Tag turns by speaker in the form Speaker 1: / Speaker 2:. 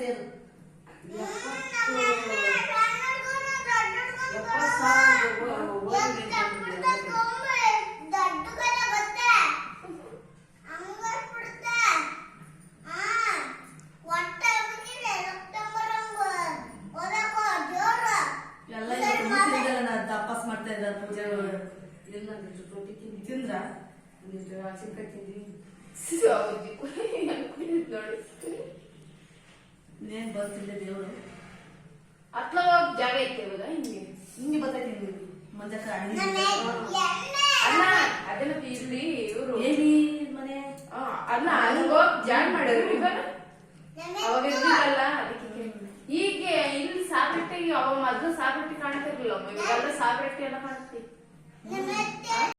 Speaker 1: ಸೇರು 70 ಎಲ್ಲ ತಪಾಸ್ ಮಾಡ್ತಾ ಇದ್ದಾರೆ ಪೂಜೆ ಎಲ್ಲ ರೊಟ್ಟಿ ತಿಂದ್ರ ಚಿಂಕಾಯಿ ತಿಂದ್ರಿ ಏನ್ ಬರ್ತಿಲ್ಲ ದೇವ್ರು
Speaker 2: ಅತ್ಲ ಹೋಗ್ ಜಾಗ ಐತೆ ಇವಾಗ ಹಿಂಗೆ
Speaker 1: ಹಿಂಗೆ ಬರ್ತೈತಿ ಮಂಜಕ್ಕ
Speaker 2: ಅಲ್ಲ ಅದನ್ನ ಇಲ್ಲಿ ಇವರು
Speaker 1: ಏನಿ ಮನೆ
Speaker 2: ಅಲ್ಲ ಅಲ್ಲಿ ಹೋಗ್ ಜಾಯಿನ್ ಮಾಡಿದ್ರು ಇವಾಗ ಅವಾಗ ಇರ್ಲಿಲ್ಲ ಅದಕ್ಕೆ ಈಗ ಇಲ್ಲಿ ಸಾಬ್ರಟ್ಟಿಗೆ ಅವ ಮೊದ್ಲು ಸಾಬ್ರಟ್ಟಿ ಕಾಣ್ತಿರ್ಲಿಲ್ಲ ಇವಾಗೆಲ್ಲ ಸಾಬ್ರಟ್ಟಿ ಎಲ್ಲ ಕಾಣ್ತಿ